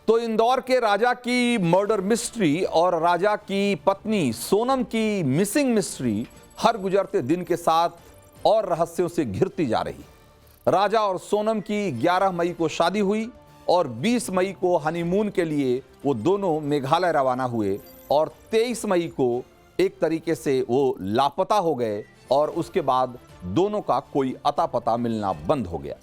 तो इंदौर के राजा की मर्डर मिस्ट्री और राजा की पत्नी सोनम की मिसिंग मिस्ट्री हर गुजरते दिन के साथ और रहस्यों से घिरती जा रही। राजा और सोनम की 11 मई को शादी हुई और 20 मई को हनीमून के लिए वो दोनों मेघालय रवाना हुए और 23 मई को एक तरीके से वो लापता हो गए और उसके बाद दोनों का कोई अता पता मिलना बंद हो गया।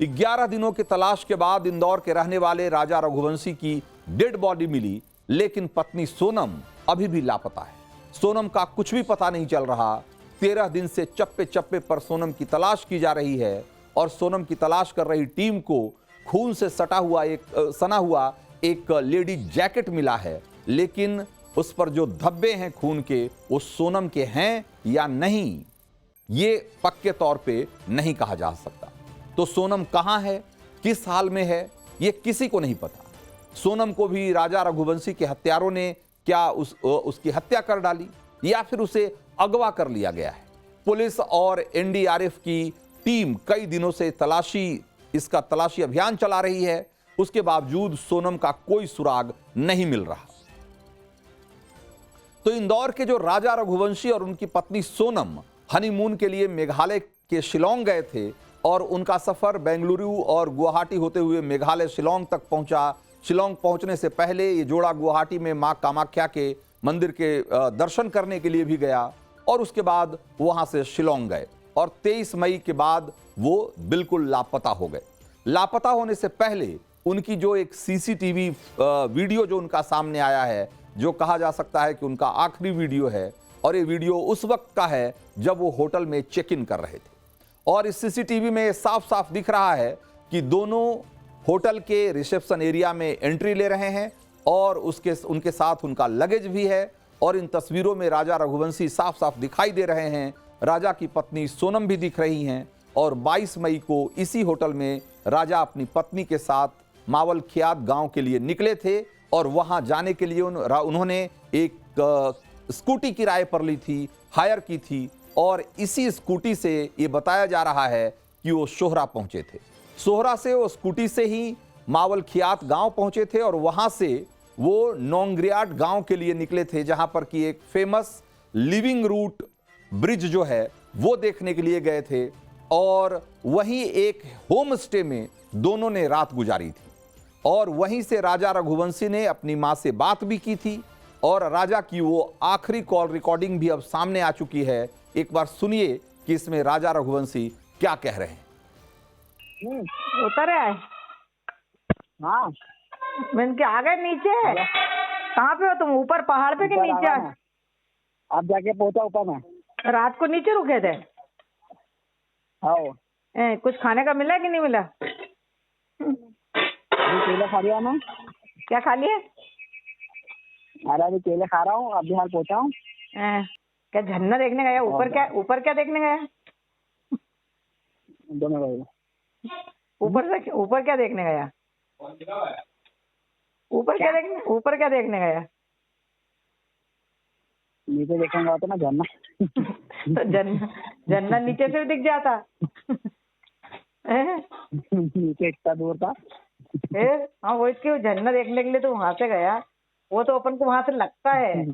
11 दिनों की तलाश के बाद इंदौर के रहने वाले राजा रघुवंशी की डेड बॉडी मिली, लेकिन पत्नी सोनम अभी भी लापता है। सोनम का कुछ भी पता नहीं चल रहा। 13 दिन से चप्पे चप्पे पर सोनम की तलाश की जा रही है और सोनम की तलाश कर रही टीम को खून से सना हुआ एक लेडी जैकेट मिला है, लेकिन उस पर जो धब्बे हैं खून के वो सोनम के हैं या नहीं, ये पक्के तौर पे नहीं कहा जा सकता। तो सोनम कहां है, किस हाल में है, ये किसी को नहीं पता। सोनम को भी राजा रघुवंशी के हत्यारों ने क्या उसकी हत्या कर डाली या फिर उसे अगवा कर लिया गया है। पुलिस और एनडीआरएफ की टीम कई दिनों से इसका तलाशी अभियान चला रही है, उसके बावजूद सोनम का कोई सुराग नहीं मिल रहा। तो इंदौर के जो राजा रघुवंशी और उनकी पत्नी सोनम हनीमून के लिए मेघालय के शिलांग गए थे और उनका सफर बेंगलुरु और गुवाहाटी होते हुए मेघालय शिलांग तक पहुंचा। शिलांग पहुंचने से पहले ये जोड़ा गुवाहाटी में मां कामाख्या के मंदिर के दर्शन करने के लिए भी गया और उसके बाद वहां से शिलांग गए और 23 मई के बाद वो बिल्कुल लापता हो गए। लापता होने से पहले उनकी जो एक सीसीटीवी वीडियो जो उनका सामने आया है, जो कहा जा सकता है कि उनका आखिरी वीडियो है, और ये वीडियो उस वक्त का है जब वो होटल में चेक इन कर रहे थे और इस सीसीटीवी में साफ साफ दिख रहा है कि दोनों होटल के रिसेप्शन एरिया में एंट्री ले रहे हैं और उनके साथ उनका लगेज भी है और इन तस्वीरों में राजा रघुवंशी साफ साफ दिखाई दे रहे हैं। राजा की पत्नी सोनम भी दिख रही हैं और 22 मई को इसी होटल में राजा अपनी पत्नी के साथ मावल खियात गांव के लिए निकले थे और वहां जाने के लिए उन्होंने एक स्कूटी किराए पर ली थी, हायर की थी और इसी स्कूटी से ये बताया जा रहा है कि वो सोहरा पहुंचे थे। सोहरा से वो स्कूटी से ही मावल खियात गांव पहुंचे थे और वहां से वो नोंगरियाट गांव के लिए निकले थे, जहां पर कि एक फेमस लिविंग रूट ब्रिज जो है वो देखने के लिए गए थे और वहीं एक होम स्टे में दोनों ने रात गुजारी थी और वहीं से राजा रघुवंशी ने अपनी मां से बात भी की थी और राजा की वो आखिरी कॉल रिकॉर्डिंग भी अब सामने आ चुकी है। एक बार सुनिए कि इसमें राजा रघुवंशी क्या कह रहे हैं। उतर आए? हाँ, मैंने के आ गए नीचे? कहाँ पे हो तुम, ऊपर पहाड़ पे कि नीचे? अब जाके पहुंचा ऊपर में। रात को नीचे रुके थे? हाँ। कुछ खाने का मिला कि नहीं मिला? केले खा लिया मैं। क्या खा लिए? अरे अभी केले खा रहा हूँ, अभी हाल पहुंचा हूँ। क्या झरना देखने गया? ऊपर क्या देखने गया? दोनों भाई ऊपर क्या देखने गया? ऊपर क्या देखने गया? नीचे देखूंगा तो ना झरना। तो झरना नीचे से भी दिख जाता। नीचे इतना दूर था। हाँ, वो इसके झरना देखने के लिए तो वहां से गया। वो तो अपन को वहां से लगता है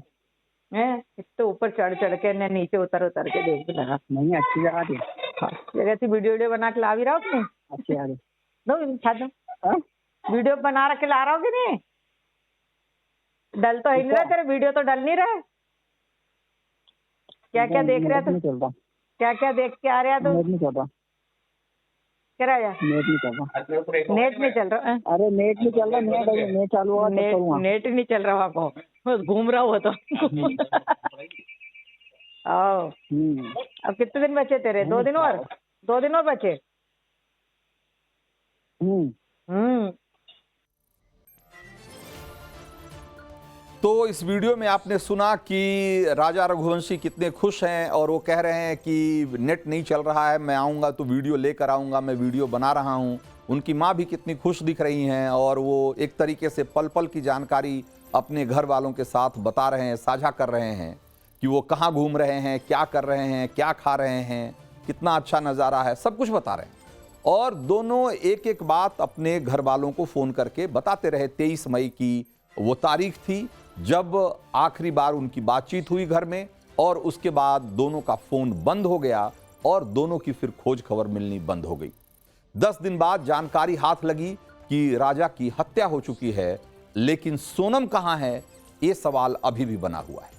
तो ऊपर चढ़ के न नीचे उतर के देख भी लगा। नहीं, अच्छी जगह थी। जगह थी। वीडियो बना के ला भी रहा हूँ। अच्छी जगह दो वीडियो बना के ला रहा हूँ कि नहीं? डल तो ही नहीं रहा तेरे वीडियो, तो डल नहीं रहा। क्या क्या देख रहा था? क्या देख के आ रहा तू? नेट नहीं चल रहा। क्या रहा? नेट नहीं चल रहा। नेट नहीं चल रहा? अरे नेट नहीं चल रहा। नेट चालू हुआ। नेट नहीं चल रहा को घूम रहा हुआ तो। आओ, अब कितने दिन बचे तेरे? 2 दिन और? 2 दिन और बचे। तो इस वीडियो में आपने सुना कि राजा रघुवंशी कितने खुश हैं और वो कह रहे हैं कि नेट नहीं चल रहा है, मैं आऊँगा तो वीडियो लेकर आऊँगा, मैं वीडियो बना रहा हूँ। उनकी माँ भी कितनी खुश दिख रही हैं और वो एक तरीके से पल पल की जानकारी अपने घर वालों के साथ बता रहे हैं, साझा कर रहे हैं कि वो कहाँ घूम रहे हैं, क्या कर रहे हैं, क्या खा रहे हैं, कितना अच्छा नज़ारा है, सब कुछ बता रहे हैं। और दोनों एक एक बात अपने घर वालों को फोन करके बताते रहे। 23 मई की वो तारीख थी जब आखिरी बार उनकी बातचीत हुई घर में, और उसके बाद दोनों का फोन बंद हो गया और दोनों की फिर खोज खबर मिलनी बंद हो गई। 10 दिन बाद जानकारी हाथ लगी कि राजा की हत्या हो चुकी है, लेकिन सोनम कहां है, ये सवाल अभी भी बना हुआ है।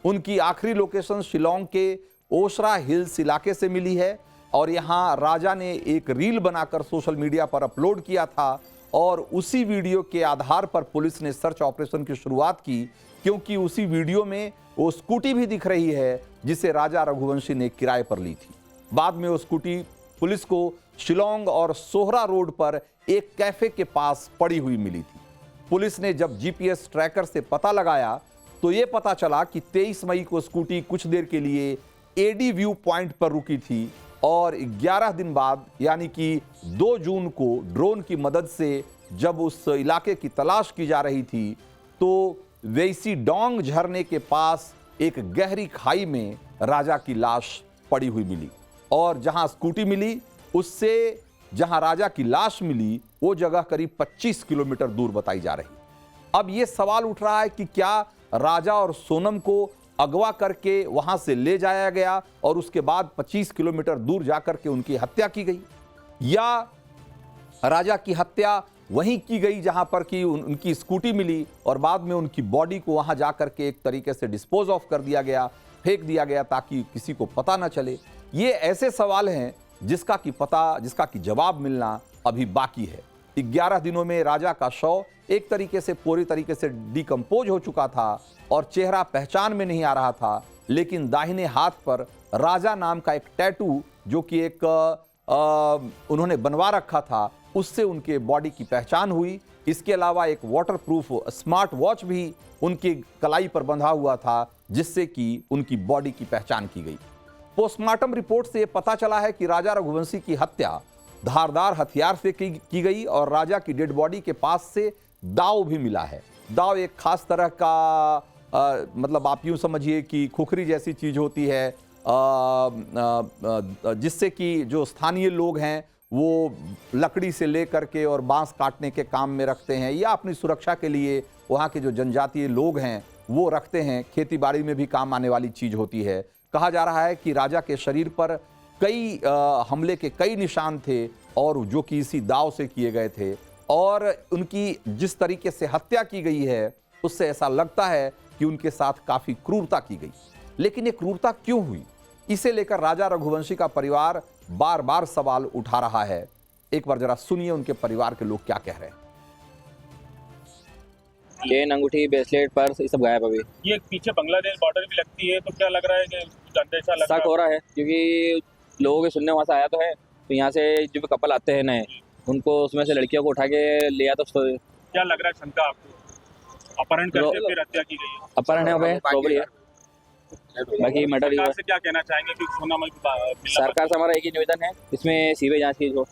उनकी आखिरी लोकेशन शिलोंग के ओसरा हिल्स इलाके से मिली है और यहां राजा ने एक रील बनाकर सोशल मीडिया पर अपलोड किया था और उसी वीडियो के आधार पर पुलिस ने सर्च ऑपरेशन की शुरुआत की, क्योंकि उसी वीडियो में वो स्कूटी भी दिख रही है जिसे राजा रघुवंशी ने किराए पर ली थी। बाद में वो स्कूटी पुलिस को शिलोंग और सोहरा रोड पर एक कैफे के पास पड़ी हुई मिली थी। पुलिस ने जब जीपीएस ट्रैकर से पता लगाया तो ये पता चला कि 23 मई को स्कूटी कुछ देर के लिए एडी व्यू पॉइंट पर रुकी थी और 11 दिन बाद यानी कि 2 जून को ड्रोन की मदद से जब उस इलाके की तलाश की जा रही थी तो वेसी डोंग झरने के पास एक गहरी खाई में राजा की लाश पड़ी हुई मिली और जहां स्कूटी मिली उससे जहां राजा की लाश मिली वो जगह करीब 25 किलोमीटर दूर बताई जा रही। अब यह सवाल उठ रहा है कि क्या राजा और सोनम को अगवा करके वहां से ले जाया गया और उसके बाद 25 किलोमीटर दूर जाकर के उनकी हत्या की गई, या राजा की हत्या वहीं की गई जहां पर कि उनकी स्कूटी मिली और बाद में उनकी बॉडी को वहां जाकर के एक तरीके से डिस्पोज ऑफ कर दिया गया, फेंक दिया गया ताकि किसी को पता ना चले। ये ऐसे सवाल हैं जिसका कि जवाब मिलना अभी बाकी है। 11 दिनों में राजा का शव एक तरीके से पूरी तरीके से डिकम्पोज हो चुका था और चेहरा पहचान में नहीं आ रहा था, लेकिन दाहिने हाथ पर राजा नाम का एक टैटू जो कि एक उन्होंने बनवा रखा था उससे उनके बॉडी की पहचान हुई। इसके अलावा एक वाटरप्रूफ स्मार्ट वॉच भी उनकी कलाई पर बंधा हुआ था जिससे कि उनकी बॉडी की पहचान की गई। पोस्टमार्टम रिपोर्ट से पता चला है कि राजा रघुवंशी की हत्या धारदार हथियार से की गई और राजा की डेड बॉडी के पास से दाव भी मिला है। दाव एक खास तरह का मतलब आप यूं समझिए कि खुखरी जैसी चीज होती है जिससे कि जो स्थानीय लोग हैं वो लकड़ी से लेकर के और बांस काटने के काम में रखते हैं या अपनी सुरक्षा के लिए वहाँ के जो जनजातीय लोग हैं वो रखते हैं। खेती बाड़ी में भी काम आने वाली चीज होती है। कहा जा रहा है कि राजा के शरीर पर कई हमले के कई निशान थे और जो कि इसी दाव से किए गए थे और उनकी जिस तरीके से हत्या की गई है उससे ऐसा लगता है कि उनके साथ काफी क्रूरता की गई। लेकिन ये क्रूरता क्यों हुई, इसे लेकर राजा रघुवंशी का परिवार बार बार सवाल उठा रहा है। एक बार जरा सुनिए उनके परिवार के लोग क्या कह रहे हैं। चेन, अंगूठी, ब्रेसलेट, पर्स ये सब गायब अभी। ये पीछे बांग्लादेश बॉर्डर भी लगती है तो क्या लग रहा है कि अंदेशा लग शक हो रहा है क्योंकि लोगों के सुनने वहाँ से आया तो है, तो यहाँ से जो भी कपल आते हैं नए उनको उसमें से लड़कियों को उठा के ले आता तो क्या लग रहा है शंका आपको? अपहरण करके फिर हत्या की गई है। अपहरण है, रॉबरी है, बाकी मर्डर ही हुआ। सरकार से क्या कहना चाहेंगे कि सोनम सरकार से हमारा एक ही निवेदन है, इसमें सीबीआई जांच की हो।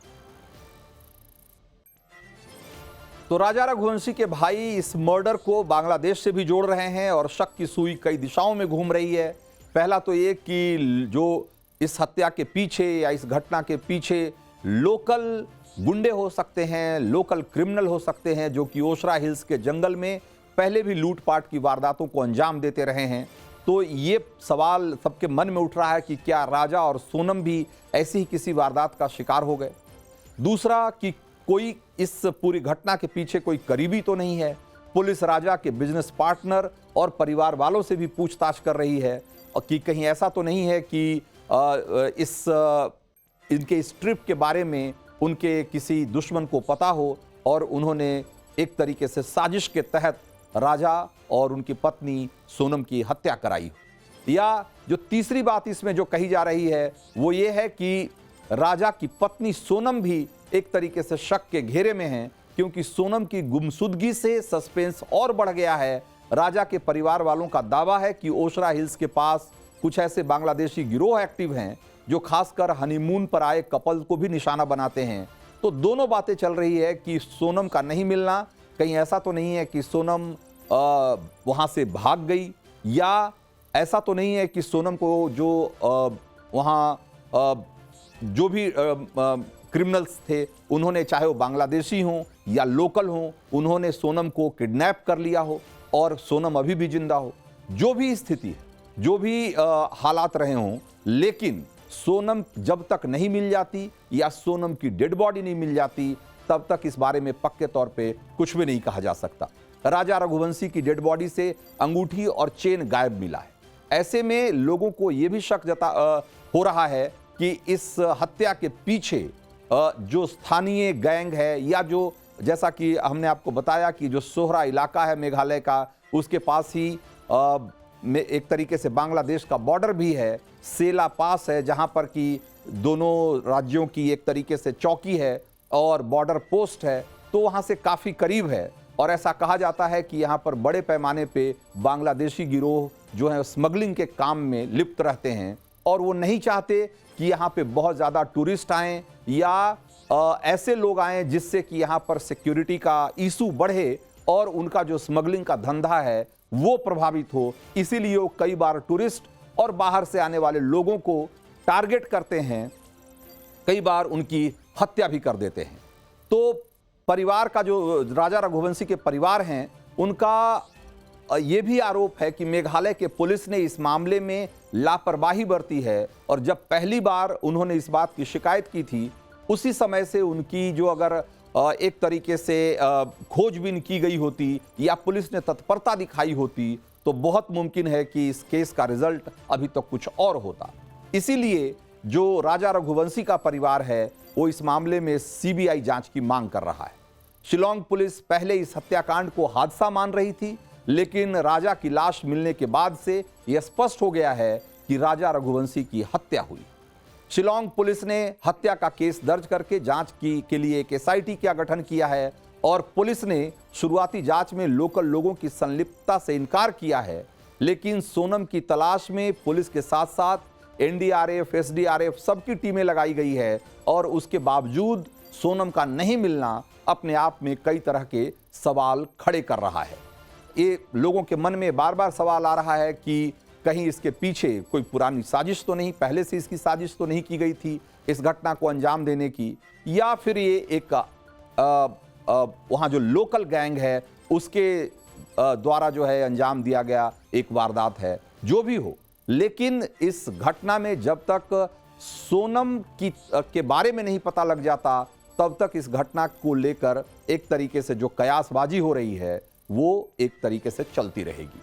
तो राजा रघुवंशी के भाई इस मर्डर को बांग्लादेश से भी जोड़ रहे हैं और शक की सुई कई दिशाओं में घूम रही है। पहला तो ये कि जो इस हत्या के पीछे या इस घटना के पीछे लोकल गुंडे हो सकते हैं, लोकल क्रिमिनल हो सकते हैं जो कि ओसरा हिल्स के जंगल में पहले भी लूटपाट की वारदातों को अंजाम देते रहे हैं। तो ये सवाल सबके मन में उठ रहा है कि क्या राजा और सोनम भी ऐसी ही किसी वारदात का शिकार हो गए। दूसरा कि कोई इस पूरी घटना के पीछे कोई करीबी तो नहीं है। पुलिस राजा के बिजनेस पार्टनर और परिवार वालों से भी पूछताछ कर रही है और कि कहीं ऐसा तो नहीं है कि इनके इस ट्रिप के बारे में उनके किसी दुश्मन को पता हो और उन्होंने एक तरीके से साजिश के तहत राजा और उनकी पत्नी सोनम की हत्या कराई। या जो तीसरी बात इसमें जो कही जा रही है वो ये है कि राजा की पत्नी सोनम भी एक तरीके से शक के घेरे में है, क्योंकि सोनम की गुमशुदगी से सस्पेंस और बढ़ गया है। राजा के परिवार वालों का दावा है कि ओसरा हिल्स के पास कुछ ऐसे बांग्लादेशी गिरोह एक्टिव हैं जो खासकर हनीमून पर आए कपल को भी निशाना बनाते हैं। तो दोनों बातें चल रही है कि सोनम का नहीं मिलना, कहीं ऐसा तो नहीं है कि सोनम वहां से भाग गई, या ऐसा तो नहीं है कि सोनम को जो वहां जो भी क्रिमिनल्स थे, उन्होंने, चाहे वो बांग्लादेशी हों या लोकल हों, उन्होंने सोनम को किडनैप कर लिया हो और सोनम अभी भी जिंदा हो। जो भी स्थिति है, जो भी हालात रहे हों, लेकिन सोनम जब तक नहीं मिल जाती या सोनम की डेड बॉडी नहीं मिल जाती, तब तक इस बारे में पक्के तौर पे कुछ भी नहीं कहा जा सकता। राजा रघुवंशी की डेड बॉडी से अंगूठी और चेन गायब मिला है। ऐसे में लोगों को यह भी शक हो रहा है कि इस हत्या के पीछे जो स्थानीय गैंग है, या जो, जैसा कि हमने आपको बताया कि जो सोहरा इलाका है मेघालय का, उसके पास ही में एक तरीके से बांग्लादेश का बॉर्डर भी है, सेला पास है, जहां पर कि दोनों राज्यों की एक तरीके से चौकी है और बॉर्डर पोस्ट है, तो वहां से काफ़ी करीब है। और ऐसा कहा जाता है कि यहाँ पर बड़े पैमाने पे बांग्लादेशी गिरोह जो है स्मगलिंग के काम में लिप्त रहते हैं, और वो नहीं चाहते कि यहाँ पे बहुत ज़्यादा टूरिस्ट आएँ या ऐसे लोग आएँ जिससे कि यहाँ पर सिक्योरिटी का इशू बढ़े और उनका जो स्मगलिंग का धंधा है वो प्रभावित हो। इसीलिए वो कई बार टूरिस्ट और बाहर से आने वाले लोगों को टारगेट करते हैं, कई बार उनकी हत्या भी कर देते हैं। तो परिवार का, जो राजा रघुवंशी के परिवार हैं, उनका ये भी आरोप है कि मेघालय के पुलिस ने इस मामले में लापरवाही बरती है, और जब पहली बार उन्होंने इस बात की शिकायत की थी, उसी समय से उनकी जो अगर एक तरीके से खोजबीन की गई होती या पुलिस ने तत्परता दिखाई होती, तो बहुत मुमकिन है कि इस केस का रिजल्ट अभी तक कुछ और होता। इसीलिए जो राजा रघुवंशी का परिवार है, वो इस मामले में सीबीआई जांच की मांग कर रहा है। शिलोंग पुलिस पहले इस हत्याकांड को हादसा मान रही थी, लेकिन राजा की लाश मिलने के बाद से यह स्पष्ट हो गया है कि राजा रघुवंशी की हत्या हुई। शिलोंग पुलिस ने हत्या का केस दर्ज करके जांच के लिए एक एसआईटी का गठन किया है, और पुलिस ने शुरुआती जांच में लोकल लोगों की संलिप्तता से इनकार किया है। लेकिन सोनम की तलाश में पुलिस के साथ साथ एनडीआरएफ, एसडीआरएफ सबकी टीमें लगाई गई है, और उसके बावजूद सोनम का नहीं मिलना अपने आप में कई तरह के सवाल खड़े कर रहा है। ये लोगों के मन में बार बार सवाल आ रहा है कि कहीं इसके पीछे कोई पुरानी साजिश तो नहीं, पहले से इसकी साजिश तो नहीं की गई थी इस घटना को अंजाम देने की, या फिर ये एक वहाँ जो लोकल गैंग है उसके द्वारा जो है अंजाम दिया गया एक वारदात है। जो भी हो, लेकिन इस घटना में जब तक सोनम के बारे में नहीं पता लग जाता, तब तक इस घटना को लेकर एक तरीके से जो कयासबाजी हो रही है वो एक तरीके से चलती रहेगी।